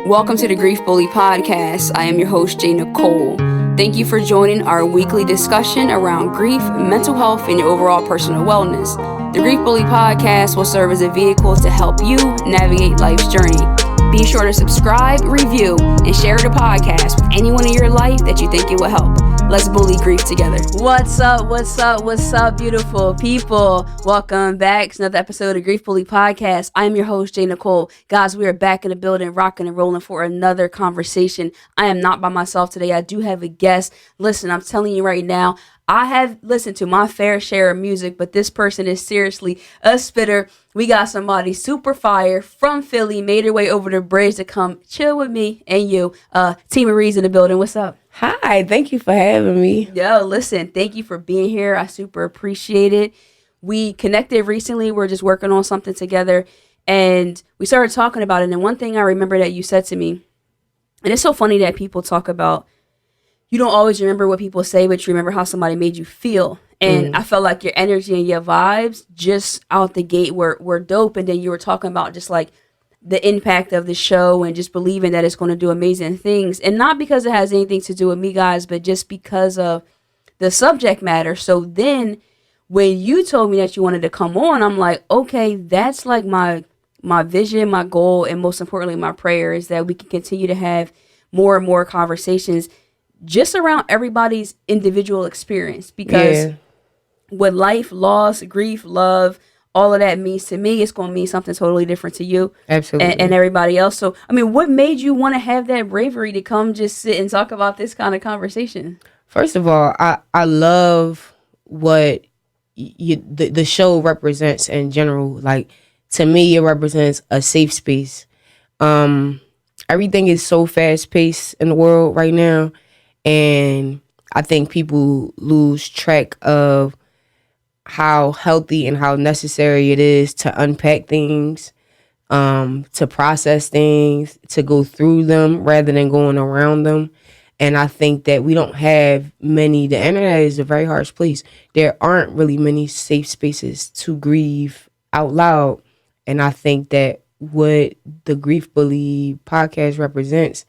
Welcome to the Grief Bully podcast. I am your host, J.Nicole. Thank you for joining our weekly discussion around grief, mental health, and your overall personal wellness. The Grief Bully podcast will serve as a vehicle to help you navigate life's journey. Be sure to subscribe, review, and share the podcast with anyone in your life that you think it will help. Let's bully grief together. What's up, beautiful people? Welcome back to another episode of Grief Bully Podcast. I'm your host, J.Nicole. Guys, we are back in the building, rocking and rolling for another conversation. I am not by myself today. I do have a guest. Listen, I'm telling you right now, I have listened to my fair share of music, but this person is seriously a spitter. We got somebody super fire from Philly, made her way over the bridge to come chill with me and you. T Marie's in the building. What's up? Hi, thank you for having me. Yo, listen, thank you for being here. I super appreciate it. We connected recently. We're just working on something together, and we started talking about it. And one thing I remember that you said to me, and it's so funny that people talk about, you don't always remember what people say, but you remember how somebody made you feel. And I felt like your energy and your vibes just out the gate were dope. And then you were talking about just like the impact of the show and just believing that it's going to do amazing things. And not because it has anything to do with me, guys, but just because of the subject matter. So then when you told me that you wanted to come on, I'm like, okay, that's like my vision, my goal, and most importantly, my prayer is that we can continue to have more and more conversations just around everybody's individual experience. Because what life, loss, grief, love, all of that means to me, it's going to mean something totally different to you. Absolutely. And everybody else. So, I mean, what made you want to have that bravery to come just sit and talk about this kind of conversation? First of all, I love what the show represents in general. Like, to me, it represents a safe space. Everything is so fast-paced in the world right now, and I think people lose track of how healthy and how necessary it is to unpack things, to process things, to go through them rather than going around them. And I think that we don't have many. The internet is a very harsh place. There aren't really many safe spaces to grieve out loud. And I think that what the Grief Bully podcast represents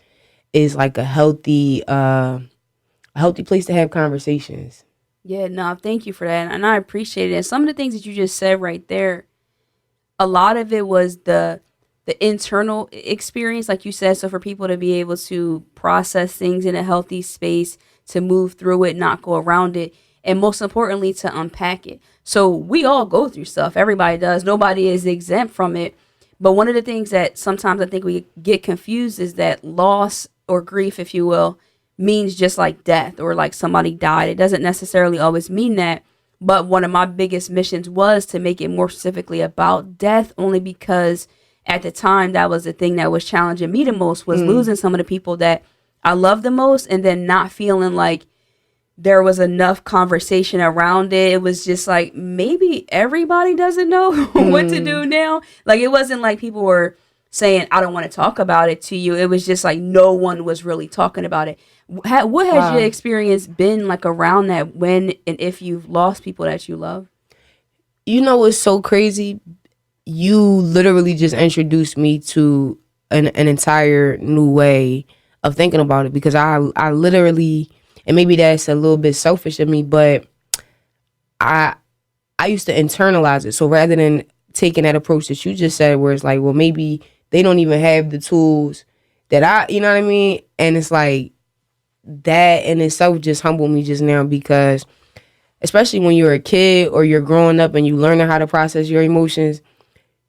is like a healthy place to have conversations. Yeah, no, thank you for that. And I appreciate it. And some of the things that you just said right there, a lot of it was the internal experience, like you said. So for people to be able to process things in a healthy space, to move through it, not go around it, and most importantly, to unpack it. So we all go through stuff. Everybody does. Nobody is exempt from it. But one of the things that sometimes I think we get confused is that loss or grief, if you will, means just like death or like somebody died. It doesn't necessarily always mean that. But one of my biggest missions was to make it more specifically about death, only because at the time that was the thing that was challenging me the most, was losing some of the people that I love the most, and then not feeling like there was enough conversation around it. It was just like, maybe everybody doesn't know what to do now. Like, it wasn't like people were saying, I don't want to talk about it to you. It was just like no one was really talking about it. What has your experience been like around that, when and if you've lost people that you love? You know what's so crazy? You literally just introduced me to an entire new way of thinking about it, because I literally, and maybe that's a little bit selfish of me, but I used to internalize it. So rather than taking that approach that you just said, where it's like, well, maybe they don't even have the tools that you know what I mean? And it's like, that in itself just humbled me just now, because especially when you're a kid or you're growing up and you learning how to process your emotions,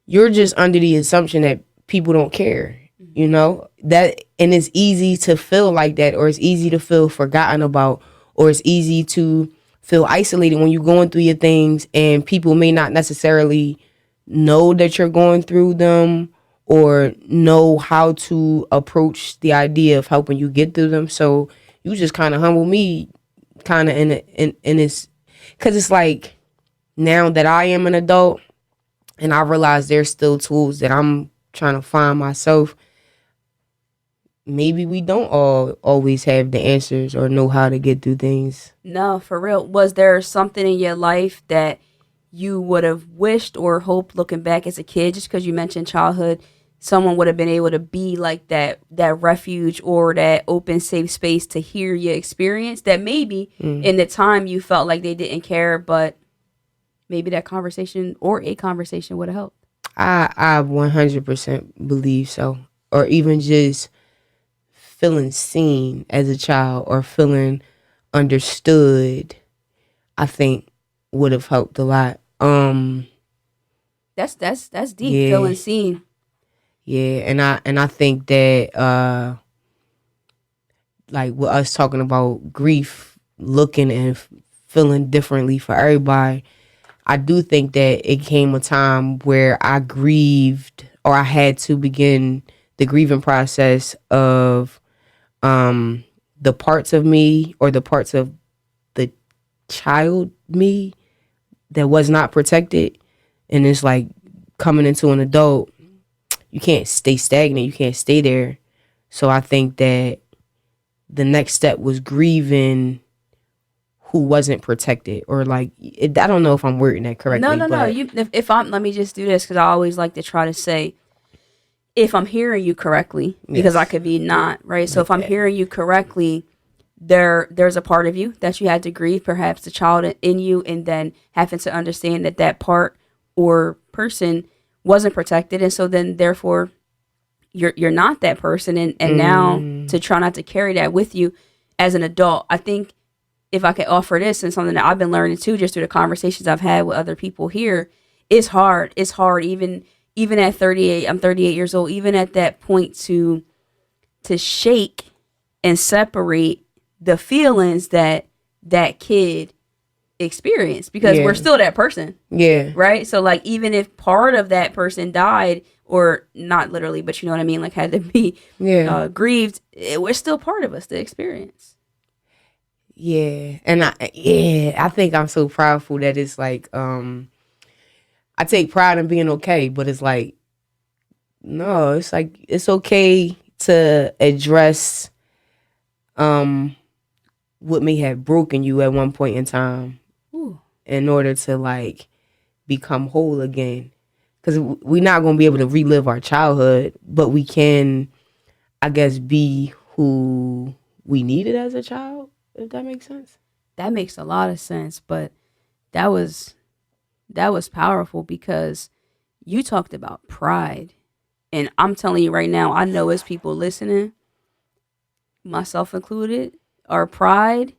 you're just under the assumption that people don't care, you know, that, and it's easy to feel like that, or it's easy to feel forgotten about, or it's easy to feel isolated when you're going through your things, and people may not necessarily know that you're going through them or know how to approach the idea of helping you get through them. So you just kind of humble me kind of in this, because it's like, now that I am an adult and I realize there's still tools that I'm trying to find myself, maybe we don't all always have the answers or know how to get through things. No, for real. Was there something in your life that you would have wished or hoped, looking back as a kid, just because you mentioned childhood, someone would have been able to be like that refuge or that open safe space to hear your experience, that maybe in the time you felt like they didn't care, but maybe that conversation or a conversation would have helped. I 100% believe so. Or even just feeling seen as a child or feeling understood, I think would have helped a lot. That's deep. Yeah, Feeling seen. yeah, and I think that like with us talking about grief, looking and feeling differently for everybody, I do think that it came a time where I grieved or I had to begin the grieving process of the parts of me or the parts of the child me that was not protected. And it's like coming into an adult, you can't stay stagnant, you can't stay there. So I think that the next step was grieving who wasn't protected, or like I don't know if I'm wording that correctly. No. But You, if I'm, let me just do this because I always like to try to say, if I'm hearing you correctly, because I yes, could be not right. So like if I'm that. hearing you correctly, there's a part of you that you had to grieve, perhaps the child in you, and then having to understand that that part or person wasn't protected, and so then therefore you're not that person, and now to try not to carry that with you as an adult. I think if I could offer this and something that I've been learning too, just through the conversations I've had with other people here, it's hard. It's hard even at 38. I'm 38 years old. Even at that point to shake and separate the feelings that that kid experienced, because Yeah, we're still that person, yeah, right? So like even if part of that person died, or not literally, but you know what I mean, like had to be yeah, grieved, we're still part of us, the experience. yeah. And I think I'm so proudful that it's like I take pride in being okay, but it's like no, it's like it's okay to address um what may have broken you at one point in time Ooh. in order to like become whole again. Because we're not going to be able to relive our childhood, but we can, I guess, be who we needed as a child, if that makes sense. That makes a lot of sense, but that was powerful because you talked about pride. And I'm telling you right now, I know as people listening, myself included, our pride,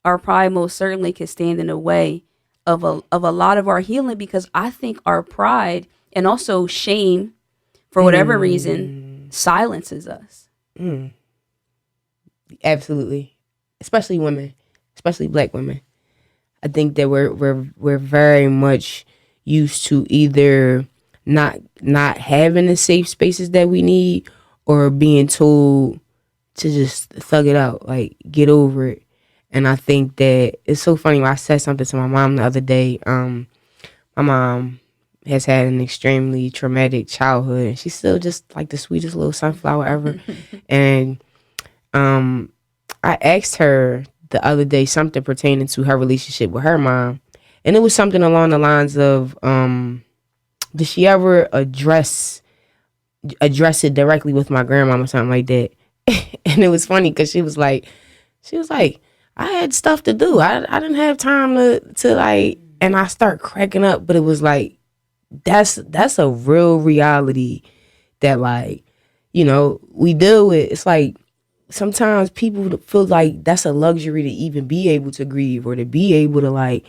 most certainly could stand in the way of a lot of our healing, because I think our pride and also shame, for whatever reason, silences us. Mm, absolutely. Especially women, especially black women. I think that we're very much used to either not having the safe spaces that we need, or being told to just thug it out, like get over it. And I think that it's so funny when I said something to my mom the other day. My mom has had an extremely traumatic childhood, and she's still just like the sweetest little sunflower ever. And I asked her the other day something pertaining to her relationship with her mom, and it was something along the lines of, did she ever address it directly with my grandmama or something like that? And it was funny because she was like, I had stuff to do. I didn't have time to like, and I start cracking up. But it was like, that's a real reality that like, we deal with. It's like sometimes people feel like that's a luxury to even be able to grieve or to be able to like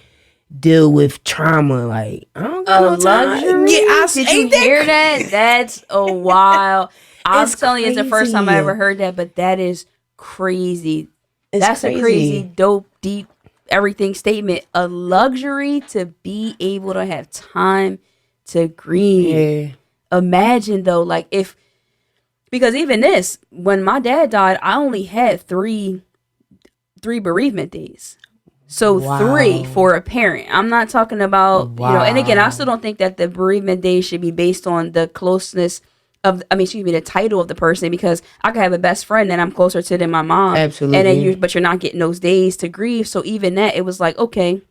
deal with trauma. Like, I don't got no time. Luxury? Yeah, Did you hear that? That's a wild. I'm It's telling you, it's the first time I crazy. ever heard that, but that is crazy. It's That's a crazy, dope, deep, everything statement. A luxury to be able to have time to grieve. Yeah. Imagine though, like because even this, when my dad died, I only had three bereavement days. So Wow. 3 for a parent. I'm not talking about, and again, I still don't think that the bereavement days should be based on the closeness of, the title of the person, because I could have a best friend that I'm closer to than my mom. Absolutely. And then but you're not getting those days to grieve. So even that, it was like, okay,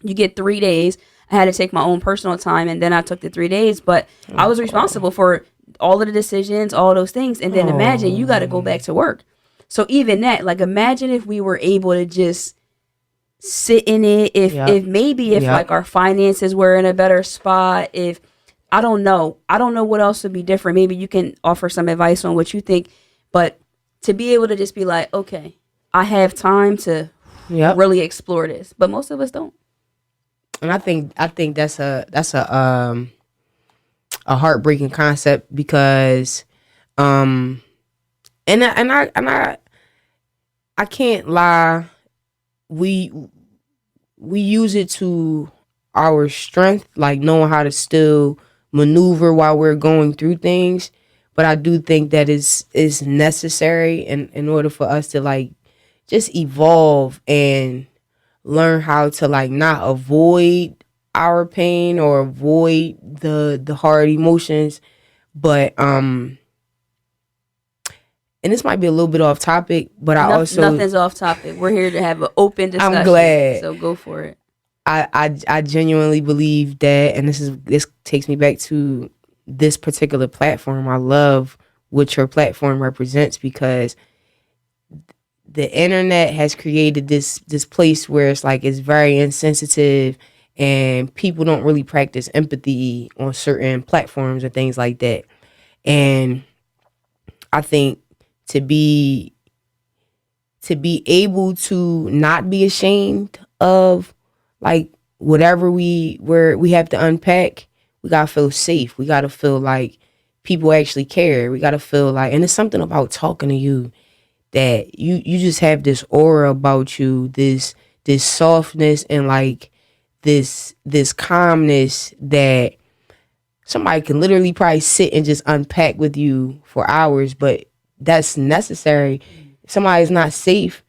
you get 3 days. I had to take my own personal time, and then I took the 3 days, but I was responsible for all of the decisions, all those things. And then imagine you got to go back to work. So even that, like, imagine if we were able to just sit in it. If maybe if like our finances were in a better spot, if I don't know what else would be different. Maybe you can offer some advice on what you think, but to be able to just be like, okay, I have time to really explore this, but most of us don't. And I think that's a heartbreaking concept because, and I can't lie, we use it to our strength, like knowing how to still maneuver while we're going through things. But I do think that is necessary in order for us to like just evolve and learn how to like not avoid our pain or avoid the hard emotions. But and this might be a little bit off topic, but nothing's off topic. We're here to have an open discussion. I'm glad. So go for it. I genuinely believe that, and this takes me back to this particular platform. I love what your platform represents because the internet has created this place where it's like it's very insensitive and people don't really practice empathy on certain platforms and things like that. And I think to be able to not be ashamed of like whatever we have to unpack, we gotta feel safe. We gotta feel like people actually care. We gotta feel like, and it's something about talking to you that you just have this aura about you, this softness and like this calmness that somebody can literally probably sit and just unpack with you for hours, but that's necessary. If somebody's not safe,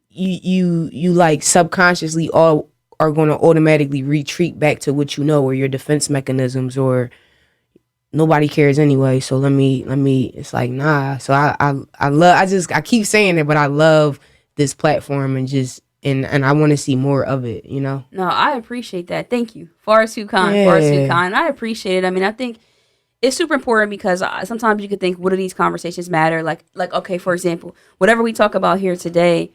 you like subconsciously all are going to automatically retreat back to what you know or your defense mechanisms or nobody cares anyway. So let me it's like, nah. So I keep saying it, but I love this platform and I want to see more of it, you know? No, I appreciate that. Thank you. Far too kind. I appreciate it. I mean, I think it's super important because sometimes you could think, what do these conversations matter? Like, okay, for example, whatever we talk about here today,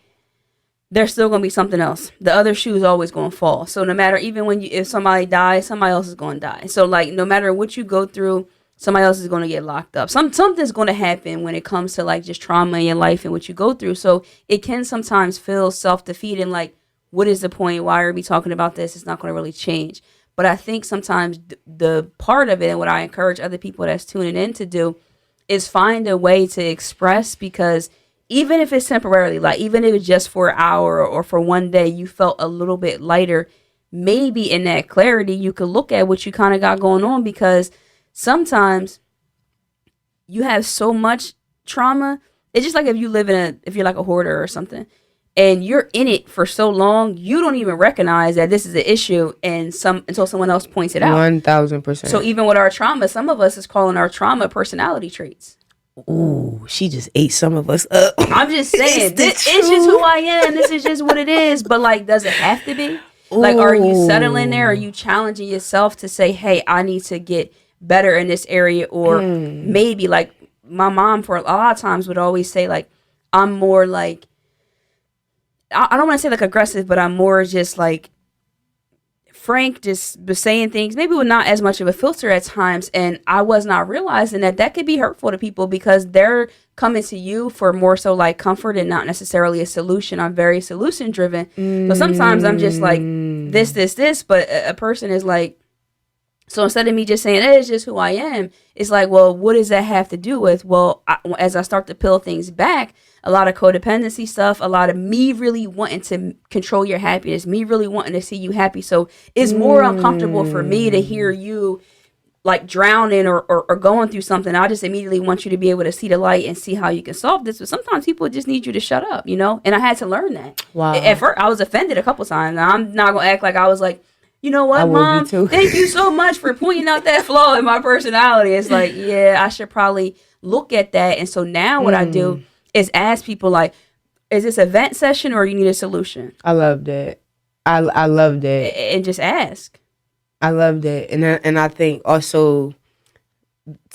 there's still going to be something else. The other shoe is always going to fall. So no matter, even if somebody dies, somebody else is going to die. So like, no matter what you go through, somebody else is going to get locked up. Something's going to happen when it comes to like just trauma in your life and what you go through. So it can sometimes feel self-defeating. Like, what is the point? Why are we talking about this? It's not going to really change. But I think sometimes the part of it, and what I encourage other people that's tuning in to do, is find a way to express, because even if it's temporarily, like even if it's just for an hour or for one day, you felt a little bit lighter, maybe in that clarity, you could look at what you kind of got going on, because sometimes you have so much trauma. It's just like if you're like a hoarder or something, and you're in it for so long, you don't even recognize that this is an issue until someone else points it out. 1000%. So even with our trauma, some of us is calling our trauma personality traits. Ooh, she just ate some of us up. I'm just saying, it's just who I am. This is just what it is. But like, does it have to be? Like, are you settling there? Are you challenging yourself to say, hey, I need to get better in this area? Or maybe like my mom for a lot of times would always say, like, I'm more like, I don't want to say like aggressive, but I'm more just like frank, just saying things, maybe with not as much of a filter at times. And I was not realizing that could be hurtful to people, because they're coming to you for more so like comfort and not necessarily a solution. I'm very solution driven. So sometimes I'm just like this, but a person is like, so instead of me just saying, it's just who I am, it's like, well, what does that have to do with? Well, as I start to peel things back, a lot of codependency stuff, a lot of me really wanting to control your happiness, me really wanting to see you happy. So it's more uncomfortable for me to hear you like drowning or going through something. I just immediately want you to be able to see the light and see how you can solve this. But sometimes people just need you to shut up, you know? And I had to learn that. Wow. At first, I was offended a couple times. Now, I'm not going to act like I was like, you know what, Mom? Thank you so much for pointing out that flaw in my personality. It's like, yeah, I should probably look at that. And so now what I do is ask people, like, is this a vent session or you need a solution? I love that. I love that. And just ask. I love that. And I think also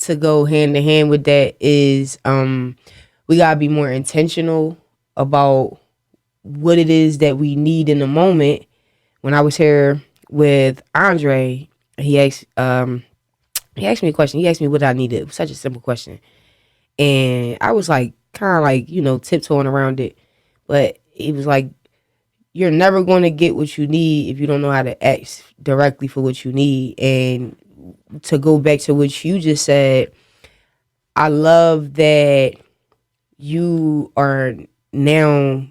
to go hand in hand with that is we gotta be more intentional about what it is that we need in the moment. When I was here with Andre, he asked me a question. He asked me what I needed. It was such a simple question. And I was like, kind of like, tiptoeing around it. But he was like, you're never going to get what you need if you don't know how to ask directly for what you need. And to go back to what you just said, I love that you are now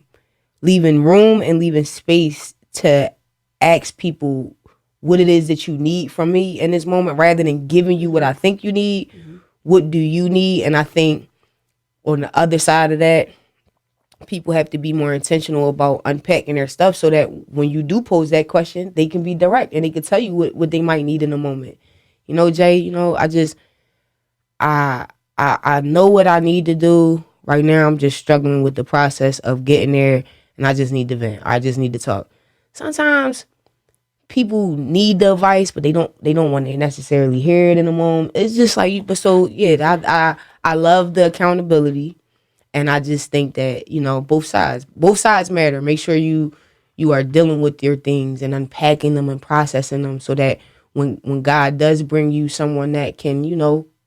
leaving room and leaving space to ask people what it is that you need from me in this moment rather than giving you what I think you need. What do you need? And I think on the other side of that, people have to be more intentional about unpacking their stuff so that when you do pose that question, they can be direct and they can tell you what they might need in the moment. Jay, I know what I need to do. Right now I'm just struggling with the process of getting there, and I just need to vent. I just need to talk. Sometimes people need the advice, but they don't want to necessarily hear it in the moment. It's just like, but so yeah, I love the accountability, and I just think that both sides matter. Make sure you are dealing with your things and unpacking them and processing them, so that when God does bring you someone that can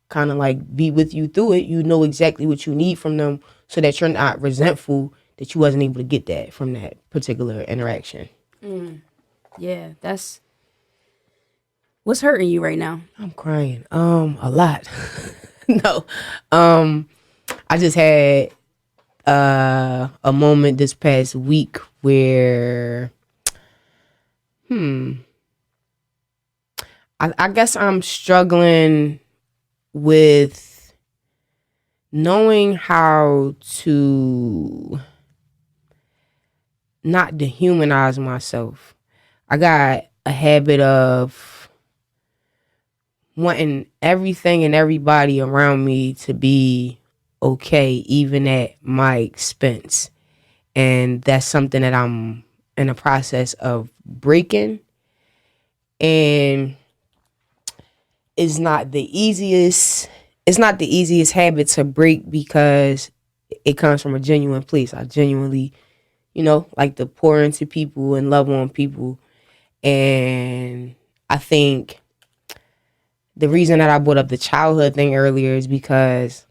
kind of like be with you through it, you know exactly what you need from them, so that you're not resentful that you wasn't able to get that from that particular interaction. Yeah, that's what's hurting you right now. I'm crying. A lot. No. I just had a moment this past week where I guess I'm struggling with knowing how to not dehumanize myself. I got a habit of wanting everything and everybody around me to be okay, even at my expense. And that's something that I'm in the process of breaking. And it's not the easiest habit to break because it comes from a genuine place. I genuinely, like to pour into people and love on people. And I think the reason that I brought up the childhood thing earlier is because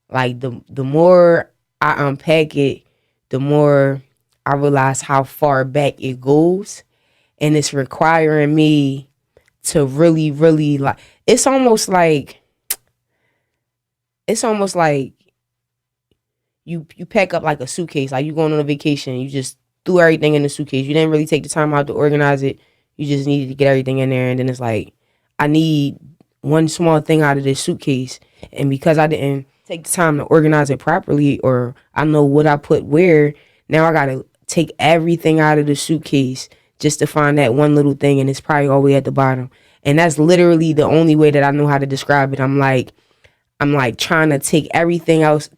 like the more I unpack it, the more I realize how far back it goes, and it's requiring me to really, really like. It's almost like you pack up like a suitcase, like you going on a vacation, you just threw everything in the suitcase. You didn't really take the time out to organize it. You just needed to get everything in there, and then it's like, I need one small thing out of this suitcase, and because I didn't take the time to organize it properly, or I know what I put where, now I gotta take everything out of the suitcase just to find that one little thing, and it's probably all the way at the bottom. And that's literally the only way that I know how to describe it. I'm like trying to take everything out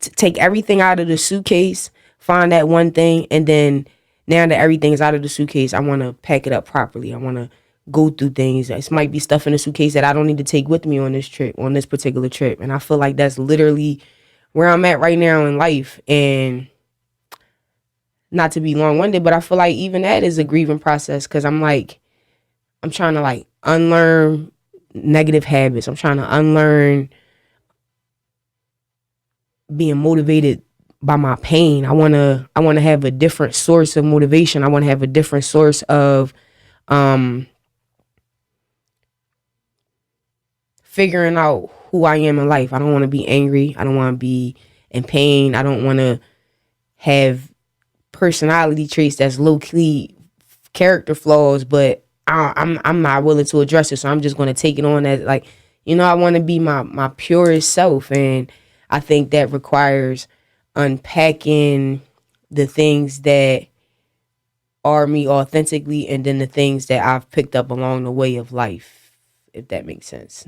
of the suitcase, find that one thing, and then now that everything is out of the suitcase, I want to pack it up properly. I want to go through things. This might be stuff in the suitcase that I don't need to take with me on this particular trip. And I feel like that's literally where I'm at right now in life. And not to be long-winded, but I feel like even that is a grieving process, because I'm trying to like unlearn negative habits. I'm trying to unlearn being motivated by my pain. I want to have a different source of motivation. I want to have a different source of figuring out who I am in life. I don't want to be angry. I don't want to be in pain. I don't want to have personality traits that's low key character flaws, but I'm not willing to address it. So I'm just going to take it on as like, I want to be my purest self. And I think that requires unpacking the things that are me authentically, and then the things that I've picked up along the way of life, if that makes sense.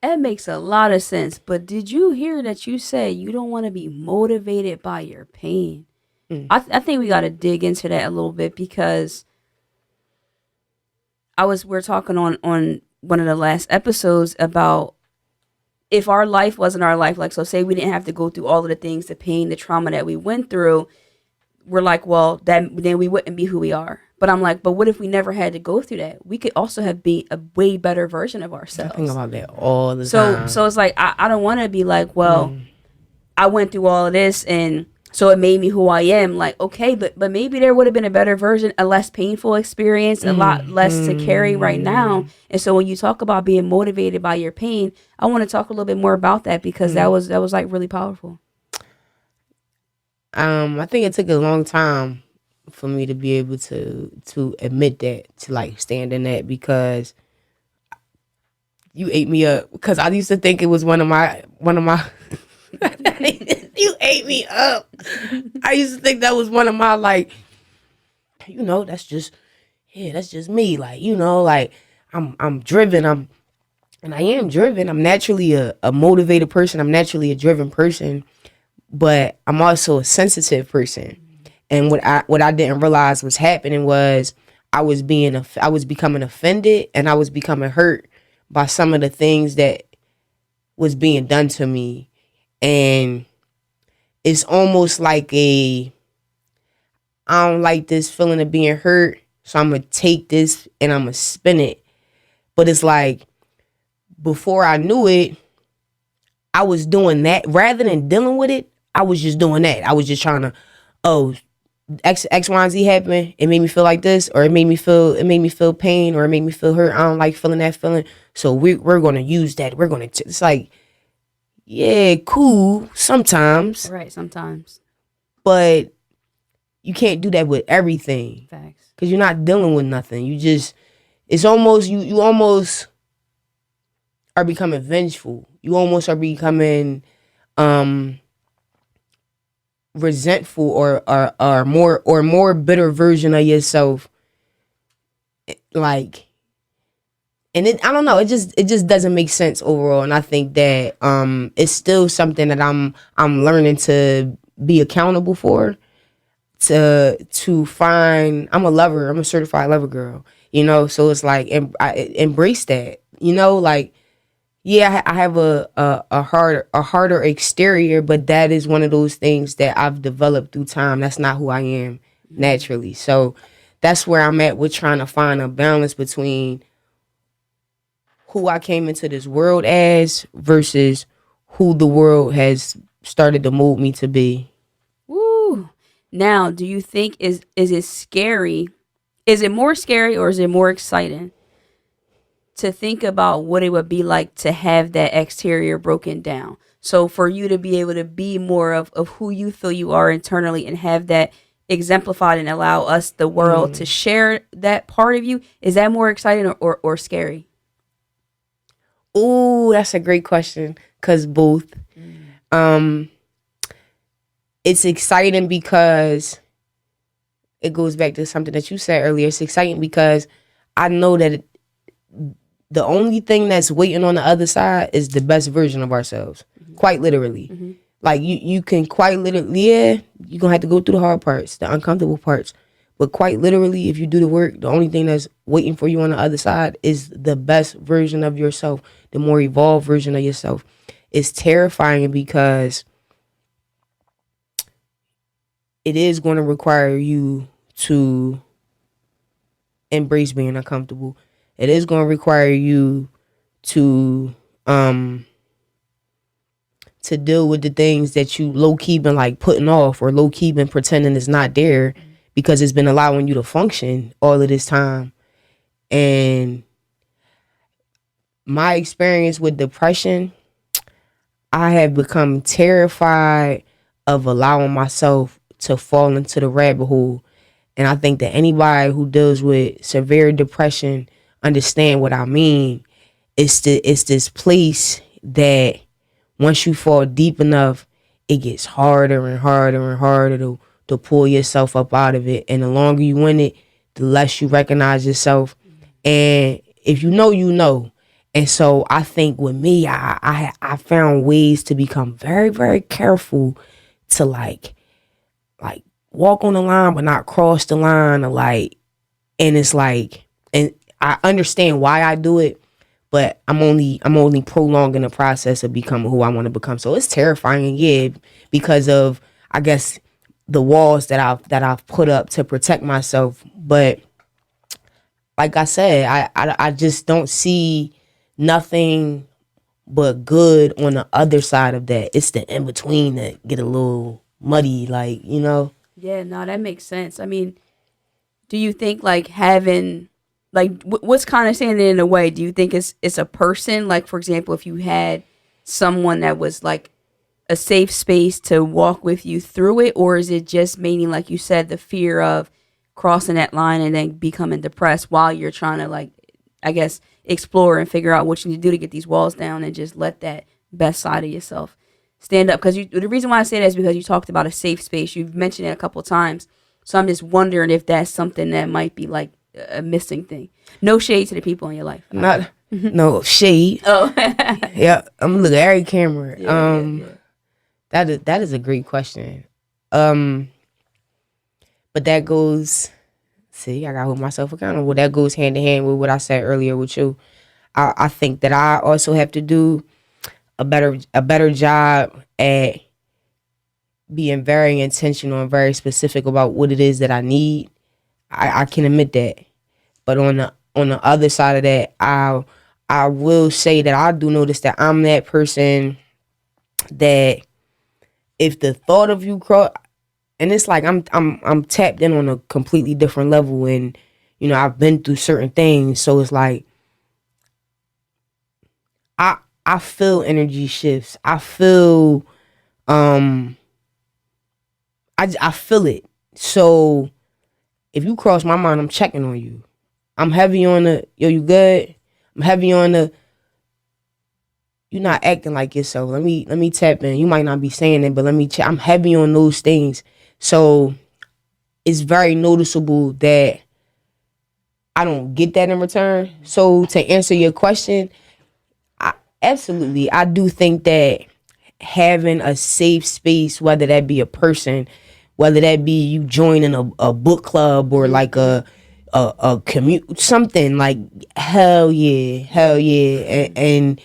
That makes a lot of sense. But did you hear that you said you don't want to be motivated by your pain? I think we got to dig into that a little bit, because we're talking on one of the last episodes about if our life wasn't our life, like, so say we didn't have to go through all of the things, the pain, the trauma that we went through, we're like, well, then we wouldn't be who we are. But I'm like, but what if we never had to go through that? We could also have been a way better version of ourselves. I think about that all the So time. it's like, I don't want to be like, well, I went through all of this and so it made me who I am. Like, okay, but maybe there would have been a better version, a less painful experience, a lot less to carry right now. And so when you talk about being motivated by your pain, I want to talk a little bit more about that, because that was like really powerful. I think it took a long time for me to be able to admit that, to like stand in that, because you ate me up. Because I used to think it was one of my you ate me up. I used to think that was one of my, like, that's just me. Like, like I'm driven. And I am driven. I'm naturally a motivated person. I'm naturally a driven person, but I'm also a sensitive person. And what I didn't realize was happening was I was becoming offended, and I was becoming hurt by some of the things that was being done to me. And it's almost like I don't like this feeling of being hurt, so I'm going to take this and I'm going to spin it. But it's like, before I knew it, I was doing that. Rather than dealing with it, I was just doing that. I was just trying to, X, Y, and Z happened. It made me feel like this, or it made me feel pain, or it made me feel hurt. I don't like feeling that feeling. So we're going to use that. We're going to, it's like, yeah, cool sometimes. Right, sometimes. But you can't do that with everything. Facts. Because you're not dealing with nothing. It's almost, you almost are becoming vengeful. You almost are becoming resentful, or more bitter version of yourself. Like, and I don't know, it just doesn't make sense overall. And I think that it's still something that I'm learning to be accountable for. To find, I'm a certified lover girl, so it's like, I embrace that, like, yeah, I have a harder exterior, but that is one of those things that I've developed through time. That's not who I am naturally. So that's where I'm at with trying to find a balance between who I came into this world as versus who the world has started to mold me to be. Woo. Now, do you think is it scary? Is it more scary, or is it more exciting to think about what it would be like to have that exterior broken down? So for you to be able to be more of who you feel you are internally, and have that exemplified, and allow us, the world, to share that part of you, is that more exciting or scary? Ooh, that's a great question. 'Cause both. It's exciting because it goes back to something that you said earlier. It's exciting because I know that the only thing that's waiting on the other side is the best version of ourselves. Quite literally. Like, you can quite literally, yeah, you're going to have to go through the hard parts, the uncomfortable parts. But quite literally, if you do the work, the only thing that's waiting for you on the other side is the best version of yourself, the more evolved version of yourself. It's terrifying because it is going to require you to embrace being uncomfortable. It is going to require you to deal with the things that you low-key been like putting off, or low-key been pretending is not there, because it's been allowing you to function all of this time. And my experience with depression, I have become terrified of allowing myself to fall into the rabbit hole. And I think that anybody who deals with severe depression understand what I mean. It's this place that once you fall deep enough, it gets harder and harder and harder to pull yourself up out of it. And the longer you in it, the less you recognize yourself. And if you know, you know. And so I think with me, I found ways to become very, very careful to like walk on the line but not cross the line, or like, and it's like, and I understand why I do it, but I'm only prolonging the process of becoming who I want to become. So it's terrifying, yeah, because of, I guess, the walls that I've put up to protect myself. But like I said, I just don't see nothing but good on the other side of that. It's the in between that get a little muddy, like, you know. Yeah, no, that makes sense. I mean, do you think like having like what's kind of standing in the way? Do you think it's a person? Like for example, if you had someone that was like a safe space to walk with you through it, or is it just mainly like you said, the fear of crossing that line and then becoming depressed while you're trying to like, I guess, explore and figure out what you need to do to get these walls down and just let that best side of yourself stand up? Because the reason why I say that is because you talked about a safe space. You've mentioned it a couple times, so I'm just wondering if that's something that might be like a missing thing. No shade to the people in your life. Not no shade. Oh, Yeah, I'm gonna look at every camera. yeah. That is a great question. But that goes. See, I gotta hold myself accountable. That goes hand in hand with what I said earlier with you. I think that I also have to do a better job at being very intentional and very specific about what it is that I need. I can admit that. But on the other side of that, I will say that I do notice that I'm that person that if the thought of you cross, and it's like I'm tapped in on a completely different level, and I've been through certain things, so it's like I I feel energy shifts. I feel um I feel it. So if you cross my mind, I'm checking on you. I'm heavy on the yo, you good? I'm heavy on the you're not acting like yourself. Let me tap in. You might not be saying it, but let me check. I'm heavy on those things. So it's very noticeable that I don't get that in return. So to answer your question, absolutely, I do think that having a safe space, whether that be a person, whether that be you joining a book club or like a commute, something like hell yeah, and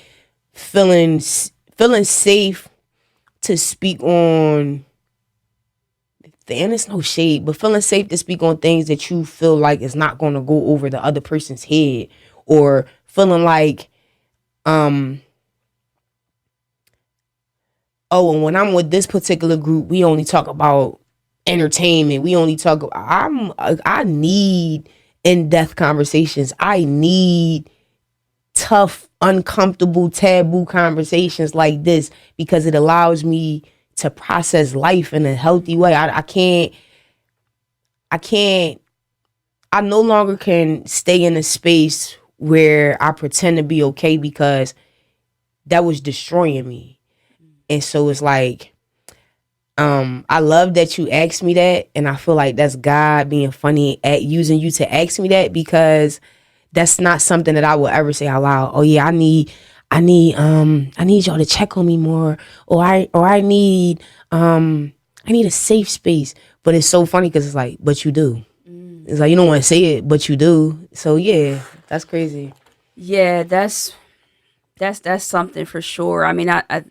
feeling safe to speak on, and it's no shade, but feeling safe to speak on things that you feel like is not going to go over the other person's head, or feeling like oh, and when I'm with this particular group, we only talk about entertainment. We only talk. I need in-depth conversations. I need tough, uncomfortable, taboo conversations like this because it allows me to process life in a healthy way. I can't. I no longer can stay in a space where I pretend to be okay because that was destroying me. And so it's like, I love that you asked me that, and I feel like that's God being funny at using you to ask me that, because that's not something that I will ever say out loud. Oh yeah, I need y'all to check on me more, or I need a safe space. But it's so funny because it's like, but you do. It's like you don't want to say it, but you do. So yeah, that's crazy. Yeah, that's something for sure. I mean, I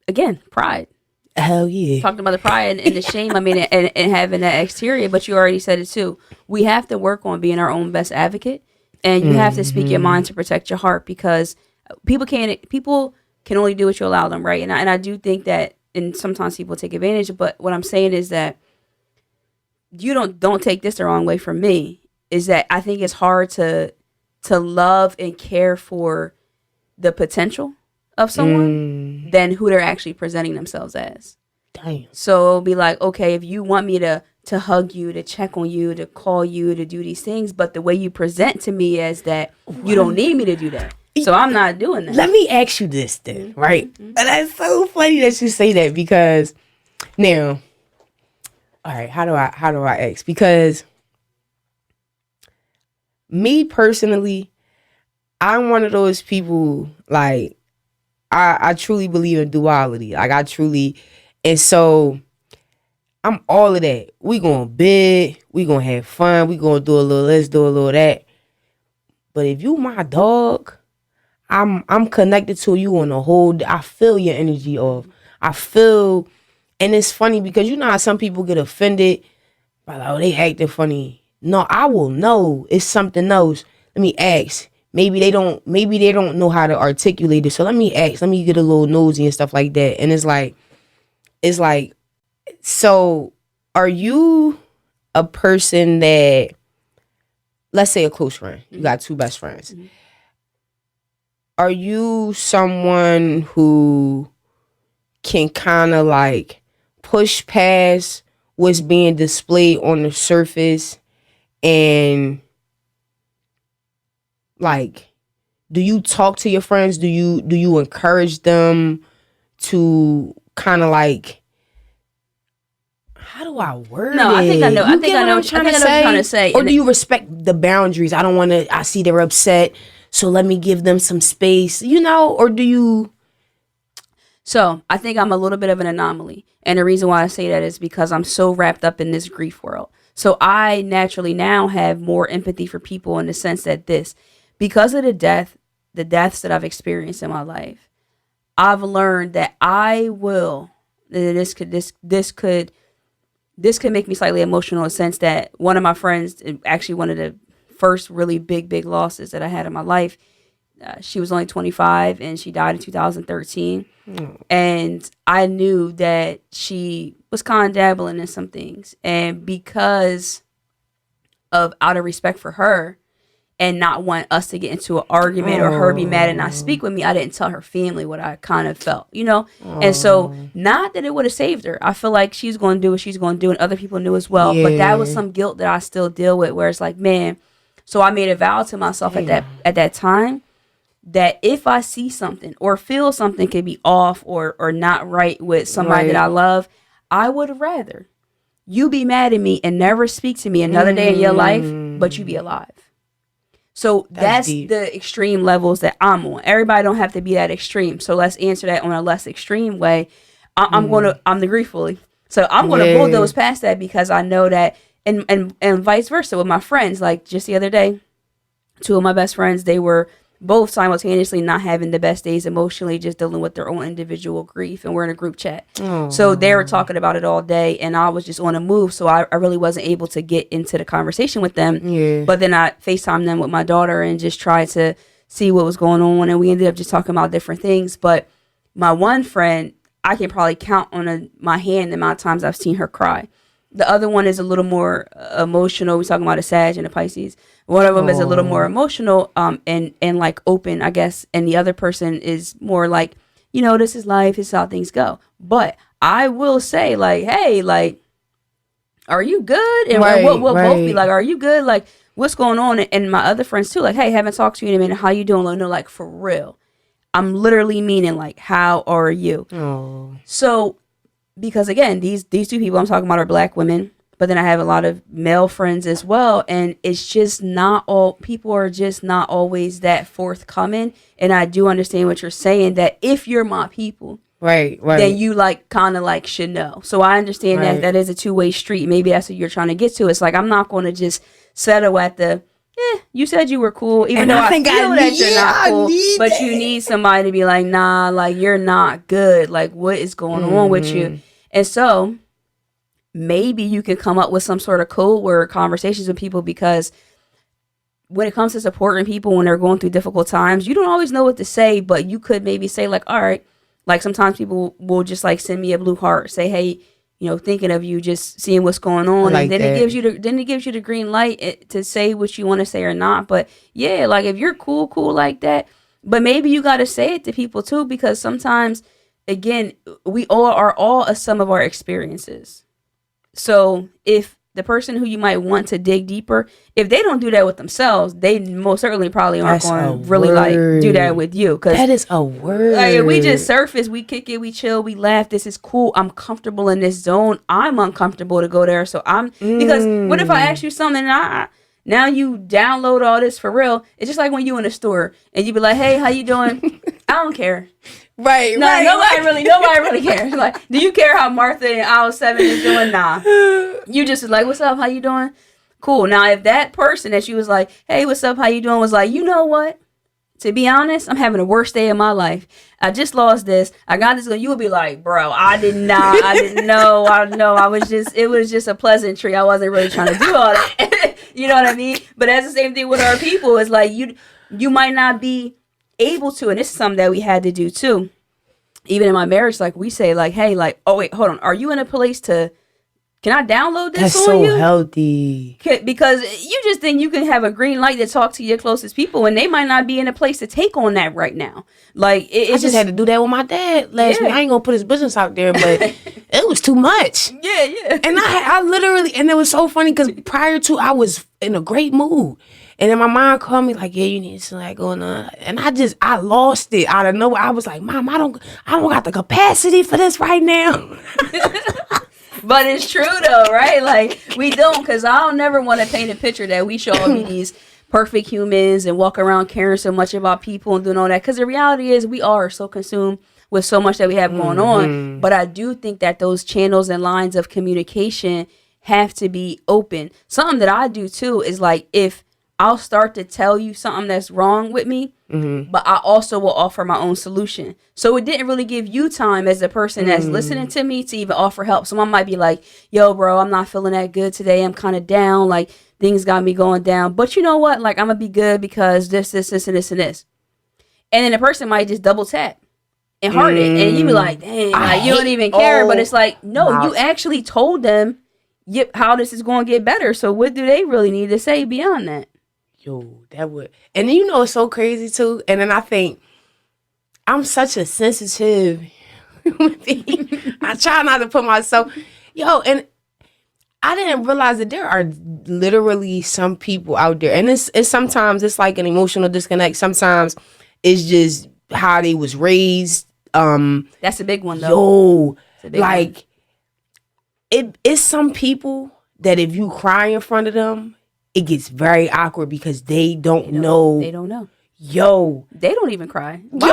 again, pride. Hell yeah. Talking about the pride and the shame. I mean, and having that exterior, but you already said it too. We have to work on being our own best advocate, and you have to speak your mind to protect your heart, because people can only do what you allow them, right? And I do think that, and sometimes people take advantage. But what I'm saying is that you don't take this the wrong way from me. Is that I think it's hard to love and care for the potential of someone than who they're actually presenting themselves as. Damn. So it'll be like, okay, if you want me to hug you, to check on you, to call you, to do these things, but the way you present to me is that you don't need me to do that. So I'm not doing that. Let me ask you this then, right? And that's so funny that you say that, because now, all right, how do I ask? Because me personally, I'm one of those people, like, I truly believe in duality. Like, and so I'm all of that. We gonna bid, we gonna have fun, we gonna do a little this, do a little that. But if you my dog, I'm connected to you on a whole. I feel your energy off. I feel, and it's funny because you know how some people get offended by like, oh, they acting funny. No, I will know it's something else. Let me ask. Maybe they don't. Maybe they don't know how to articulate it. So let me ask. Let me get a little nosy and stuff like that. And it's like. So, are you a person that, let's say, a close friend? You got two best friends. Mm-hmm. Are you someone who can kind of like push past what's being displayed on the surface and like, do you talk to your friends? Do you encourage them to kind of like, how do I word no, it? I think I know. You I think I know. I think I know what you're trying to say. Or do you respect the boundaries? I don't want to. I see they're upset, so let me give them some space. You know, or do you? So I think I'm a little bit of an anomaly, and the reason why I say that is because I'm so wrapped up in this grief world. So I naturally now have more empathy for people in the sense that because of the deaths that I've experienced in my life, I've learned that I will. This could make me slightly emotional in the sense that one of my friends, actually one of the first really big losses that I had in my life, she was only 25 and she died in 2013. And I knew that she was kind of dabbling in some things. And because of out of respect for her and not want us to get into an argument or her be mad and not speak with me, I didn't tell her family what I kind of felt, you know? And so, not that it would have saved her. I feel like she's going to do what she's going to do and other people knew as well. Yeah. But that was some guilt that I still deal with where it's like, man, so I made a vow to myself at that time that if I see something or feel something could be off or not right with somebody that I love, I would rather you be mad at me and never speak to me another day in your life, but you be alive. So that's the extreme levels that I'm on. Everybody don't have to be that extreme. So let's answer that on a less extreme way. I'm the griefbully. So I'm going to bulldoze past that because I know that, and vice versa with my friends. Like just the other day, two of my best friends, they were both simultaneously not having the best days emotionally, just dealing with their own individual grief. And we're in a group chat. Aww. So they were talking about it all day and I was just on a move. So I really wasn't able to get into the conversation with them. Yeah. But then I FaceTimed them with my daughter and just tried to see what was going on. And we ended up just talking about different things. But my one friend, I can probably count on my hand the amount of times I've seen her cry. The other one is a little more emotional. We're talking about a Sag and a Pisces. One of them is a little more emotional and like open, I guess. And the other person is more like, you know, this is life. This is how things go. But I will say like, hey, like, are you good? And we'll both be like, are you good? Like, what's going on? And my other friends too, like, hey, haven't talked to you in a minute. How you doing? Like, no, like for real. I'm literally meaning like, how are you? Oh. So, because again, these two people I'm talking about are Black women, but then I have a lot of male friends as well. And it's just not all, people are just not always that forthcoming. And I do understand what you're saying, that if you're my people, right, then you like kind of like should know. So I understand that is a two-way street. Maybe that's what you're trying to get to. It's like, I'm not going to just settle at the, you said you were cool, even though I feel that you're not cool, but you need somebody to be like, nah, like you're not good. Like what is going on with you? And so maybe you can come up with some sort of code word conversations with people, because when it comes to supporting people when they're going through difficult times, you don't always know what to say, but you could maybe say like, all right, like sometimes people will just like send me a blue heart, say, hey, you know, thinking of you, just seeing what's going on. Like, and then it gives you the green light to say what you want to say or not. But yeah, like if you're cool like that, but maybe you got to say it to people too, because sometimes, again, we all are a sum of our experiences. So if the person who you might want to dig deeper, if they don't do that with themselves, they most certainly probably aren't going to really like do that with you. Cause that is a word. Like if we just surface, we kick it, we chill, we laugh. This is cool. I'm comfortable in this zone. I'm uncomfortable to go there. So because what if I ask you something and now you download all this for real? It's just like when you in a store and you be like, hey, how you doing? I don't care. Nobody really cares. Like, do you care how Martha in aisle 7 is doing? Nah. You just like, what's up? How you doing? Cool. Now, if that person that you was like, hey, what's up? How you doing? Was like, you know what? to be honest, I'm having the worst day of my life. I just lost this. I got this. You would be like, bro, I didn't know. It was just a pleasantry. I wasn't really trying to do all that. You know what I mean? But that's the same thing with our people. It's like, you might not be able to, and this is something that we had to do too. Even in my marriage, like we say, like, hey, like, oh wait, hold on, are you in a place to? Can I download this That's on you? so healthy. Because you just think you can have a green light to talk to your closest people, and they might not be in a place to take on that right now. Like I just had to do that with my dad last week. I ain't gonna put his business out there, but it was too much. Yeah. And I literally, and it was so funny because prior to, I was in a great mood. And then my mom called me like, yeah, you need something like going on. And I lost it out of nowhere. I was like, Mom, I don't got the capacity for this right now. But it's true though, right? Like we don't, because I don't never want to paint a picture that we should all be these perfect humans and walk around caring so much about people and doing all that. Because the reality is we are so consumed with so much that we have going on. But I do think that those channels and lines of communication have to be open. Something that I do too is like, if I'll start to tell you something that's wrong with me, but I also will offer my own solution. So it didn't really give you time as a person that's listening to me to even offer help. Someone might be like, yo, bro, I'm not feeling that good today. I'm kind of down. Like, things got me going down. But you know what? Like, I'm going to be good because this, and this, and this. And then the person might just double tap and heart it. And you be like, dang, like, you don't even care. But it's like, no, you actually told them how this is going to get better. So what do they really need to say beyond that? Yo, that would. And then, you know, it's so crazy too. And then I think I'm such a sensitive human being. I try not to put myself, and I didn't realize that there are literally some people out there, and it's sometimes it's like an emotional disconnect. Sometimes it's just how they was raised. That's a big one though. Like it's some people that if you cry in front of them, it gets very awkward because they don't know. They don't know. Yo. They don't even cry. How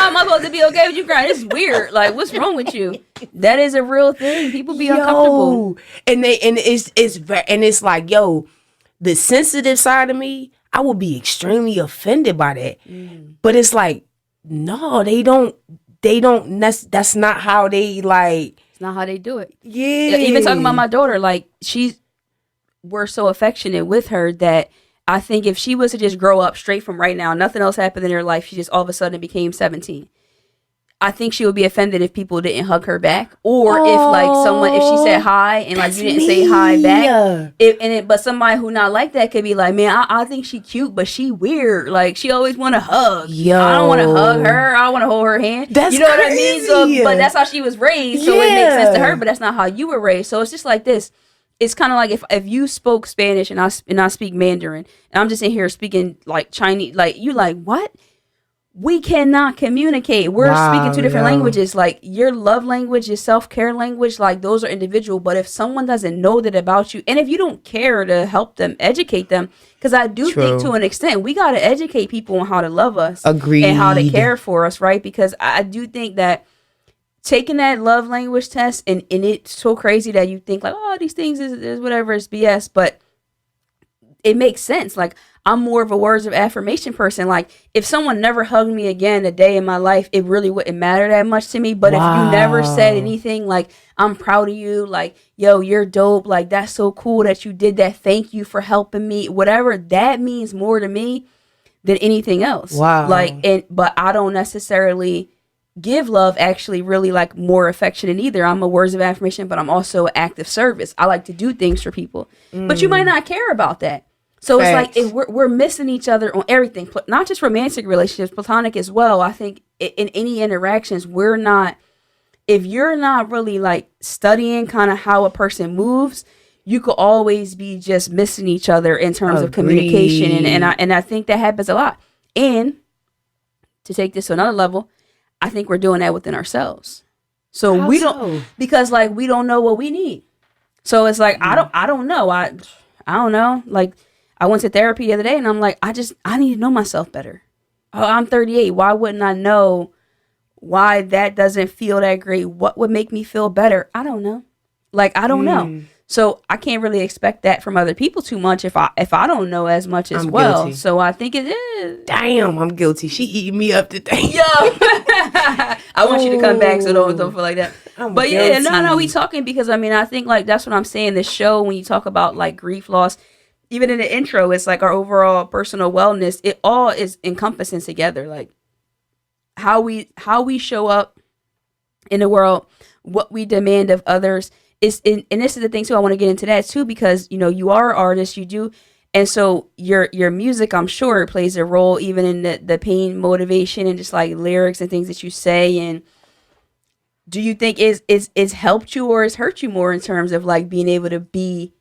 am I supposed to be okay with you crying? This is weird. Like, what's wrong with you? That is a real thing. People be uncomfortable. And it's like, the sensitive side of me, I will be extremely offended by that. But it's like, no, they don't, that's not how they like. It's not how they do it. Yeah. Even talking about my daughter, like, we're so affectionate with her that I think if she was to just grow up straight from right now, nothing else happened in her life, she just all of a sudden became 17. I think she would be offended if people didn't hug her back, or if she said hi and like you didn't say hi back. But somebody who not like that could be like, man, I think she cute, but she weird. Like, she always want to hug. I don't want to hug her. I want to hold her hand. That's what crazy. I mean? So, but that's how she was raised. So it makes sense to her. But that's not how you were raised. So it's just like this. It's kind of like if you spoke Spanish and I speak Mandarin, and I'm just in here speaking like Chinese, like, you like, what? We cannot communicate. We're speaking two different languages. Like, your love language, your self-care language, like, those are individual. But if someone doesn't know that about you, and if you don't care to help them, educate them, because I do think to an extent we got to educate people on how to love us. Agreed. And how to care for us, right? Because I do think that taking that love language test, and it's so crazy that you think like, oh, these things is whatever, it's BS, but it makes sense. Like, I'm more of a words of affirmation person. Like, if someone never hugged me again a day in my life, it really wouldn't matter that much to me. But if you never said anything like, I'm proud of you, like, yo, you're dope, like, that's so cool that you did that, thank you for helping me, whatever, that means more to me than anything else. But I don't necessarily give love actually really like more affection than either. I'm a words of affirmation, but I'm also active service. I like to do things for people, but you might not care about that. So Facts. It's like if we're missing each other on everything, not just romantic relationships, platonic as well. I think in any interactions, if you're not really like studying kind of how a person moves, you could always be just missing each other in terms of communication. And I think that happens a lot. And to take this to another level, I think we're doing that within ourselves. So because like we don't know what we need. So it's like I don't know. I don't know. Like, I went to therapy the other day and I'm like, I need to know myself better. Oh, I'm 38. Why wouldn't I know why that doesn't feel that great? What would make me feel better? I don't know. Like, I don't know. So I can't really expect that from other people too much if I don't know as much as I'm well. guilty. So I think it is. Damn, I'm guilty. She eating me up today. Yo, I want you to come back, so don't feel like that. I'm But yeah, no, we guilty. talking because I mean I think like that's what I'm saying. The show when you talk about like grief, loss, even in the intro, it's like our overall personal wellness. It all is encompassing together, like how we show up in the world, what we demand of others. And this is the thing too. I want to get into that too because you are an artist, you do, and so your music, I'm sure, plays a role even in the pain, motivation, and just like lyrics and things that you say. And do you think is helped you or has hurt you more in terms of like being able to be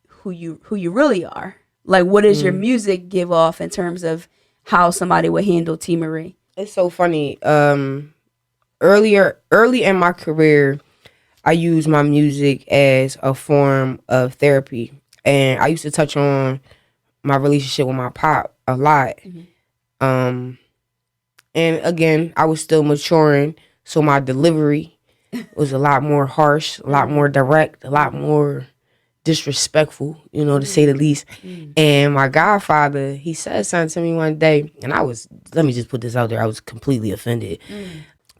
who you really are? Like, what does your music give off in terms of how somebody would handle T. Marie? It's so funny. Early in my career, I used my music as a form of therapy, and I used to touch on my relationship with my pop a lot. Um, and again, I was still maturing, so my delivery was a lot more harsh, a lot more direct, a lot more disrespectful, to say the least. And my godfather, he said something to me one day, and let me just put this out there, I was completely offended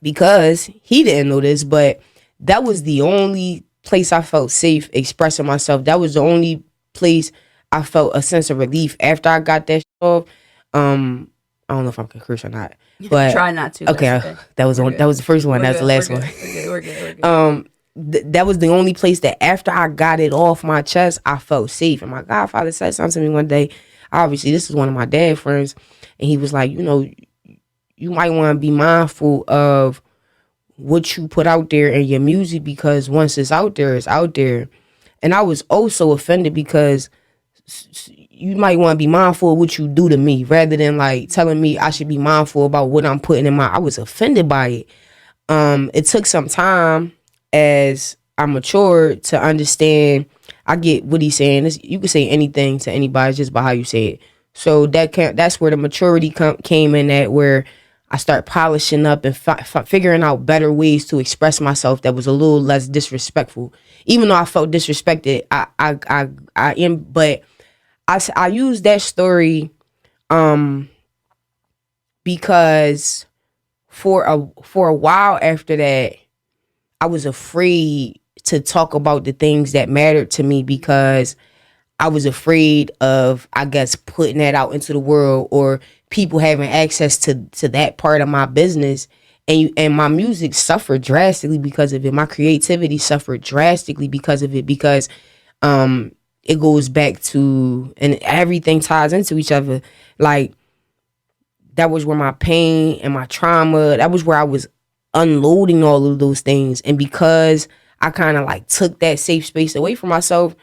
because he didn't know this, but that was the only place I felt safe expressing myself. That was the only place I felt a sense of relief after I got that shit off. I don't know if I'm curse or not, but Try not to. okay, that was the first one. That was the last one. We're good. That was the only place that after I got it off my chest, I felt safe. And my godfather said something to me one day. Obviously, this is one of my dad friends, and he was like, you might want to be mindful of what you put out there in your music because once it's out there, it's out there. And I was also offended because you might want to be mindful of what you do to me rather than like telling me I should be mindful about what I'm putting in my. I was offended by it. It took some time as I matured to understand. I get what he's saying. You can say anything to anybody just by how you say it. So that's where the maturity came in at, where I start polishing up and figuring out better ways to express myself that was a little less disrespectful. Even though I felt disrespected, I am, but I use that story because for a while after that, I was afraid to talk about the things that mattered to me because I was afraid of, I guess, putting that out into the world or people having access to that part of my business. And my music suffered drastically because of it. My creativity suffered drastically because of it, because it goes back to, and everything ties into each other. Like, that was where my pain and my trauma, that was where I was unloading all of those things. And because I kind of like took that safe space away from myself,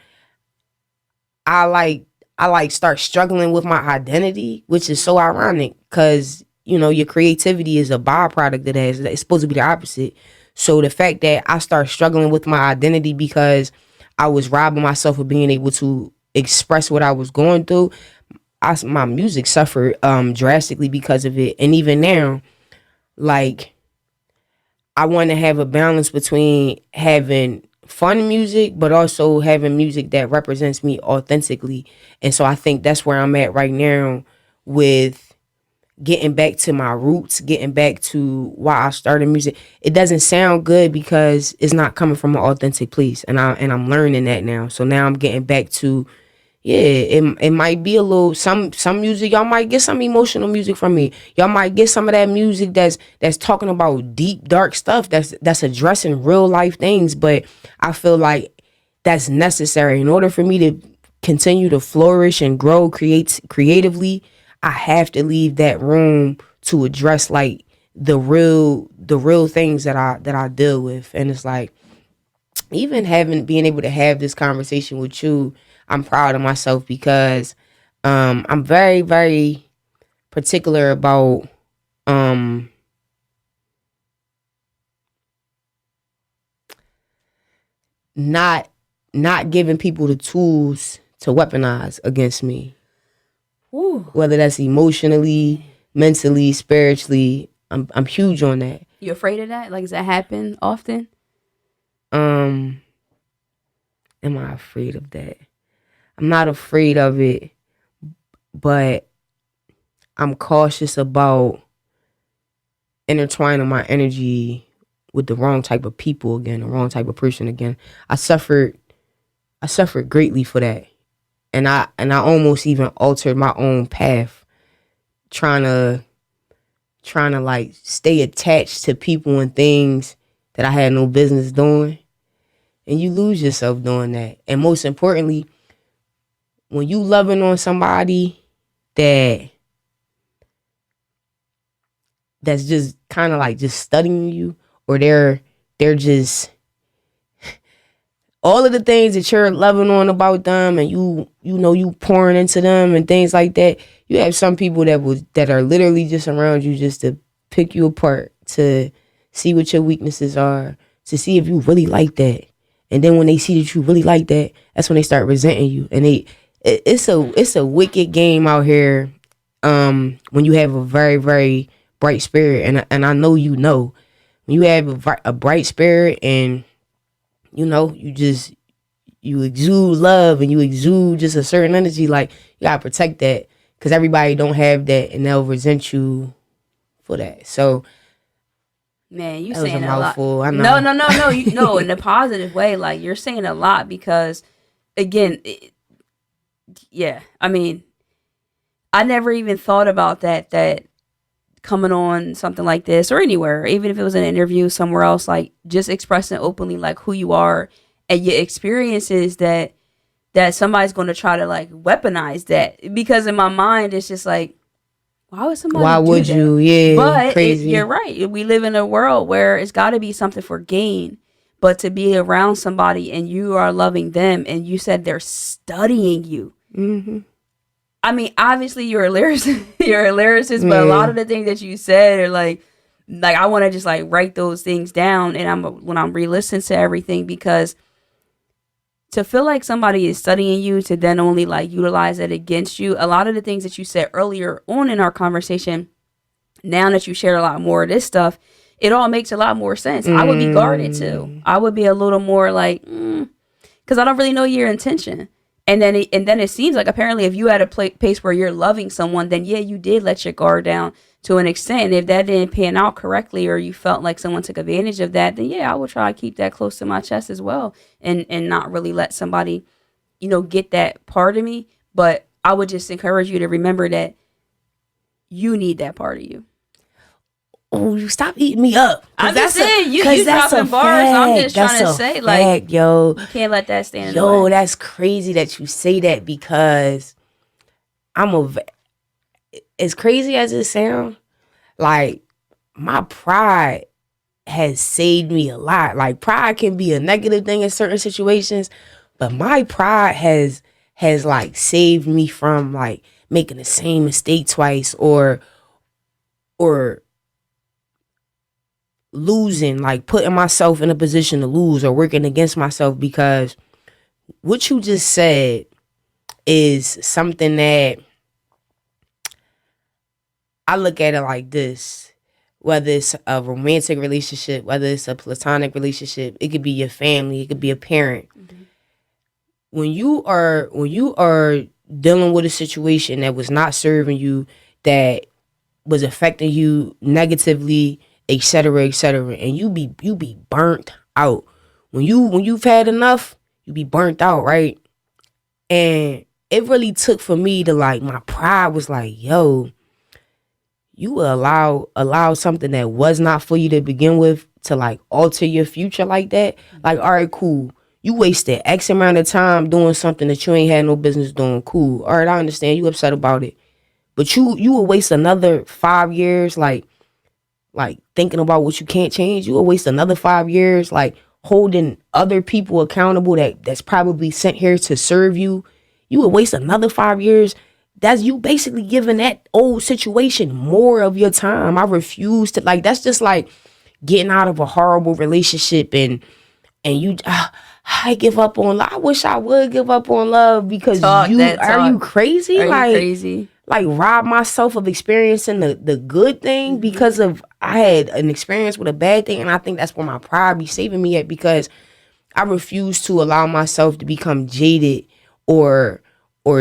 I start struggling with my identity, which is so ironic because, your creativity is a byproduct of that. It's supposed to be the opposite. So the fact that I start struggling with my identity because I was robbing myself of being able to express what I was going through, my music suffered drastically because of it. And even now, like, I want to have a balance between having fun music, but also having music that represents me authentically. And so I think that's where I'm at right now with getting back to my roots, getting back to why I started music. It doesn't sound good because it's not coming from an authentic place. And I'm learning that now. So now I'm getting back to, yeah, it might be a little some music. Y'all might get some emotional music from me. Y'all might get some of that music that's talking about deep, dark stuff that's addressing real life things. But I feel like that's necessary in order for me to continue to flourish and grow creatively. I have to leave that room to address like the real things that I deal with. And it's like, even being able to have this conversation with you, I'm proud of myself because I'm very, very particular about not giving people the tools to weaponize against me. Ooh. Whether that's emotionally, mentally, spiritually, I'm huge on that. You afraid of that? Like, does that happen often? am I afraid of that? I'm not afraid of it, but I'm cautious about intertwining my energy with the wrong type of people again, the wrong type of person again. I suffered greatly for that. And I almost even altered my own path trying to like stay attached to people and things that I had no business doing. And you lose yourself doing that. And most importantly, when you loving on somebody that's just kind of like just studying you, or they're just all of the things that you're loving on about them, and you know you pouring into them and things like that. You have some people that are literally just around you just to pick you apart, to see what your weaknesses are, to see if you really like that. And then when they see that you really like that, that's when they start resenting you. And it's a wicked game out here. When you have a very, very bright spirit, and I know when you have a bright spirit, and you exude love, and you exude just a certain energy. Like, you gotta protect that, because everybody don't have that, and they'll resent you for that. So, man, you that was a saying a lot. mouthful. I know. No. You know, in a positive way. Like, you're saying a lot because, again, yeah. I mean, I never even thought about that coming on something like this or anywhere, even if it was an interview somewhere else, like just expressing openly like who you are and your experiences, that somebody's going to try to like weaponize that. Because in my mind it's just like, why would somebody Why do would that? you? Yeah, But crazy. you're right, we live in a world where it's got to be something for gain. But to be around somebody and you are loving them, and you said they're studying you. Mm-hmm. I mean, obviously you're a lyricist, but a lot of the things that you said are like I want to just like write those things down, and when I'm re-listening to everything, because to feel like somebody is studying you to then only like utilize it against you. A lot of the things that you said earlier on in our conversation, now that you shared a lot more of this stuff, it all makes a lot more sense. I would be guarded too. I would be a little more like, because I don't really know your intention. And then it seems like apparently if you had a place where you're loving someone, then yeah, you did let your guard down to an extent. And if that didn't pan out correctly, or you felt like someone took advantage of that, then yeah, I would try to keep that close to my chest as well, and not really let somebody, get that part of me. But I would just encourage you to remember that you need that part of you. Oh, you stop eating me up. I'm just saying, you dropping bars. I'm just trying to say, like, yo, you can't let that stand in the way. Yo, that's crazy that you say that, because as crazy as it sounds, like, my pride has saved me a lot. Like, pride can be a negative thing in certain situations, but my pride has like saved me from like making the same mistake twice, or losing, like putting myself in a position to lose, or working against myself. Because what you just said is something that I look at it like this. Whether it's a romantic relationship, whether it's a platonic relationship, it could be your family, it could be a parent. Mm-hmm. When you are dealing with a situation that was not serving you, that was affecting you negatively, etc., and you be burnt out. When you've had enough, you be burnt out, right? And it really took for me to, like, my pride was like, yo, you will allow something that was not for you to begin with to like alter your future like that. Like, all right, cool. You wasted X amount of time doing something that you ain't had no business doing. Cool. All right, I understand you upset about it. But you will waste another 5 years like thinking about what you can't change. You will waste another 5 years like holding other people accountable that's probably sent here to serve you. You will waste another 5 years. That's you basically giving that old situation more of your time. I refuse to, like, that's just like getting out of a horrible relationship and you I give up on love. I wish I would give up on love, because are you crazy? Are you crazy? Like, rob myself of experiencing the good thing because of I had an experience with a bad thing. And I think that's where my pride be saving me at, because I refuse to allow myself to become jaded or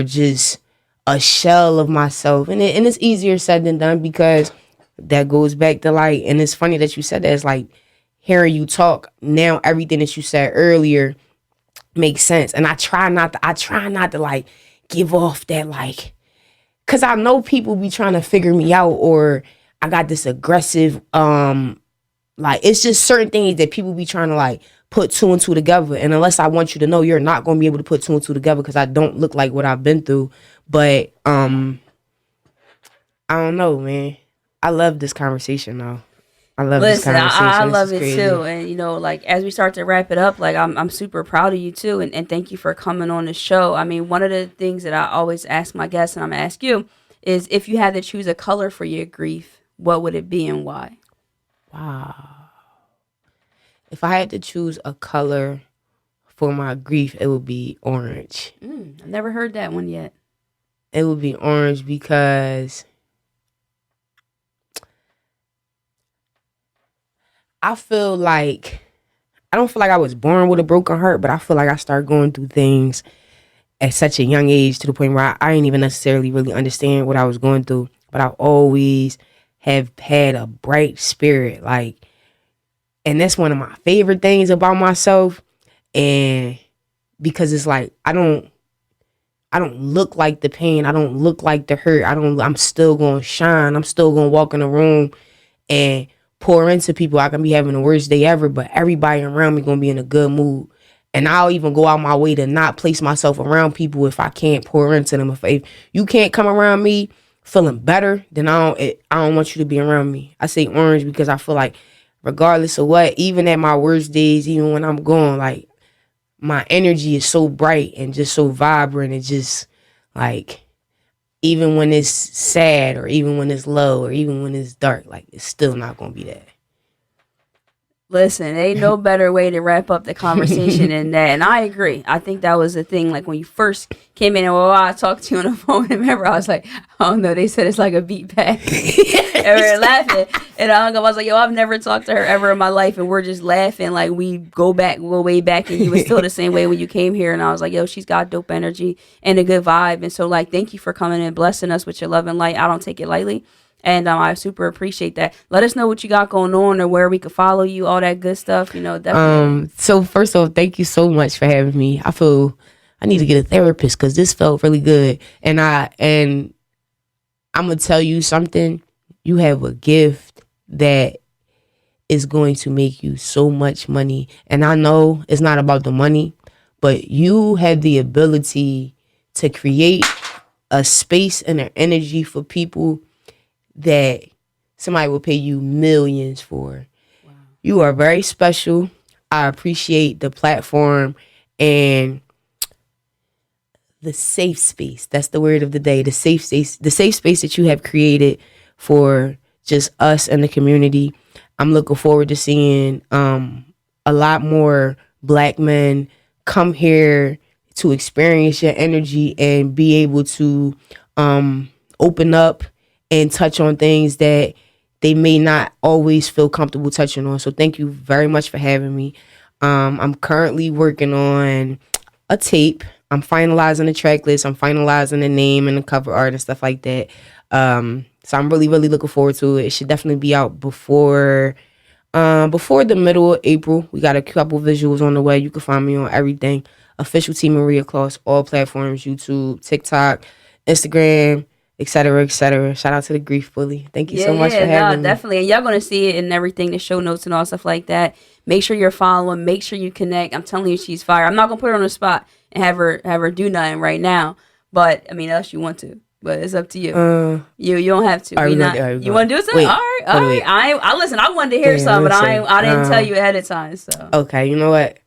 just a shell of myself. And it's easier said than done, because that goes back to like, and it's funny that you said that. It's like hearing you talk now, everything that you said earlier makes sense. And I try not to like give off that, like, cause I know people be trying to figure me out, or I got this aggressive, like, it's just certain things that people be trying to like put two and two together. And unless I want you to know, you're not going to be able to put two and two together, because I don't look like what I've been through. But I don't know, man. I love this conversation though. I love this Listen, I conversation. This love is it crazy. too. And like as we start to wrap it up, like I'm super proud of you too, and thank you for coming on the show. I mean, one of the things that I always ask my guests, and I'm gonna ask you, is if you had to choose a color for your grief, what would it be and why? Wow. If I had to choose a color for my grief, it would be orange. I've never heard that one yet. It would be orange because I feel like, I don't feel like I was born with a broken heart, but I feel like I started going through things at such a young age, to the point where I didn't even necessarily really understand what I was going through. But I always have had a bright spirit, like, and that's one of my favorite things about myself. And because it's like, I don't look like the pain. I don't look like the hurt. I'm still going to shine. I'm still going to walk in the room and pour into people. I can be having the worst day ever, but everybody around me going to be in a good mood. And I'll even go out my way to not place myself around people if I can't pour into them. If you can't come around me feeling better, then I don't want you to be around me. I say orange because I feel like regardless of what, even at my worst days, even when I'm gone, like, my energy is so bright and just so vibrant. It's just like, even when it's sad, or even when it's low, or even when it's dark, like, it's still not gonna be that. Listen, ain't no better way to wrap up the conversation than that. And I agree. I think that was the thing. Like when you first came in and I talked to you on the phone, and remember, I was like, oh no, they said it's like a beat back. And we were laughing. And I was like, yo, I've never talked to her ever in my life. And we're just laughing. Like we go way back. And you was still the same way when you came here. And I was like, yo, she's got dope energy and a good vibe. And so like, thank you for coming and blessing us with your love and light. I don't take it lightly. And I super appreciate that. Let us know what you got going on, or where we could follow you, all that good stuff. Definitely. So first off, thank you so much for having me. I feel I need to get a therapist, because this felt really good. And I'm gonna tell you something. You have a gift that is going to make you so much money. And I know it's not about the money, but you have the ability to create a space and an energy for people that somebody will pay you millions for. Wow. You are very special. I appreciate the platform and the safe space. That's the word of the day. The safe space that you have created for just us and the community. I'm looking forward to seeing a lot more Black men come here to experience your energy and be able to open up and touch on things that they may not always feel comfortable touching on. So thank you very much for having me. I'm currently working on a tape. I'm finalizing the track list. I'm finalizing the name and the cover art and stuff like that. So I'm really, really looking forward to it. It should definitely be out before the middle of April. We got a couple visuals on the way. You can find me on everything. Official T Maria across all platforms: YouTube, TikTok, Instagram, etc., etc. Shout out to the Grief Bully. Thank you so much for having me. Definitely. And y'all gonna see it in everything, the show notes and all stuff like that. Make sure you're following. Make sure you connect. I'm telling you, she's fire. I'm not gonna put her on the spot and have her do nothing right now. But I mean, unless you want to. But it's up to you. You don't have to. You want to do something? All right. I listen. I wanted to hear something, but I didn't tell you ahead of time. So okay, you know what?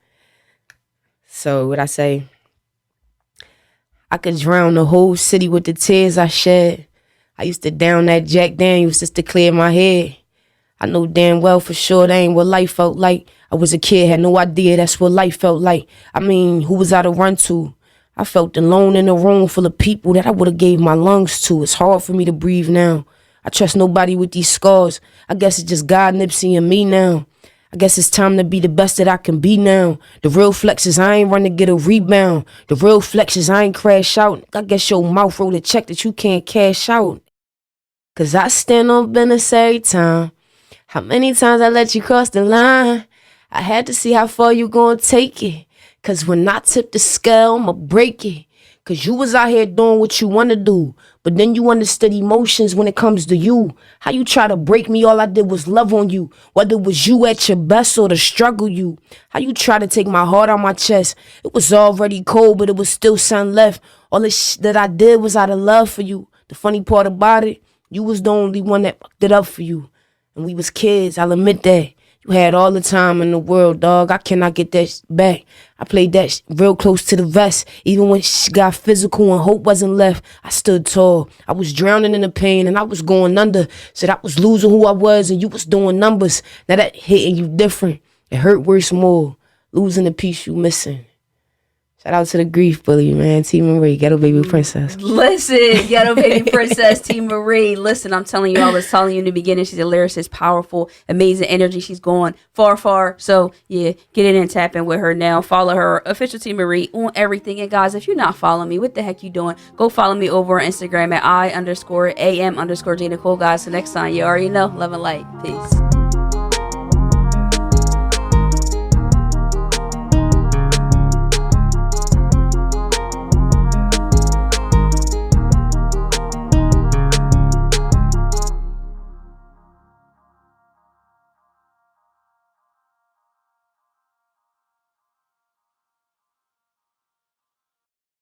So what I say? I could drown the whole city with the tears I shed. I used to down that Jack Daniels just to clear my head. I know damn well for sure that ain't what life felt like. I was a kid, had no idea that's what life felt like. I mean, who was I to run to? I felt alone in a room full of people that I would have gave my lungs to. It's hard for me to breathe now. I trust nobody with these scars. I guess it's just God, Nipsey, and me now. I guess it's time to be the best that I can be now. The real flex is I ain't run to get a rebound. The real flex is I ain't crash out. I guess your mouth wrote a check that you can't cash out. Cause I stand on business every time. How many times I let you cross the line? I had to see how far you gonna take it. Cause when I tip the scale, I'ma break it. Cause you was out here doing what you wanna do. But then you understood emotions when it comes to you. How you try to break me, all I did was love on you. Whether it was you at your best or the struggle you. How you try to take my heart on my chest. It was already cold, but it was still sun left. All the that I did was out of love for you. The funny part about it, you was the only one that fucked it up for you. And we was kids, I'll admit that. You had all the time in the world, dog. I cannot get that back. I played that real close to the vest. Even when she got physical and hope wasn't left, I stood tall. I was drowning in the pain and I was going under. Said I was losing who I was and you was doing numbers. Now that hitting you different. It hurt worse more. Losing the piece you missing. Shout out to the Grief Bully, man. T. Marie, Ghetto Baby Princess. Listen, Ghetto Baby Princess, T. Marie. Listen, I'm telling you, I was telling you in the beginning, she's a lyricist, powerful, amazing energy. She's going far, far. So, yeah, get in and tap in with her now. Follow her, official T. Marie, on everything. And guys, if you're not following me, what the heck you doing? Go follow me over on Instagram at I_am_J.Nicole. Guys, so next time, you already know. Love and light. Peace.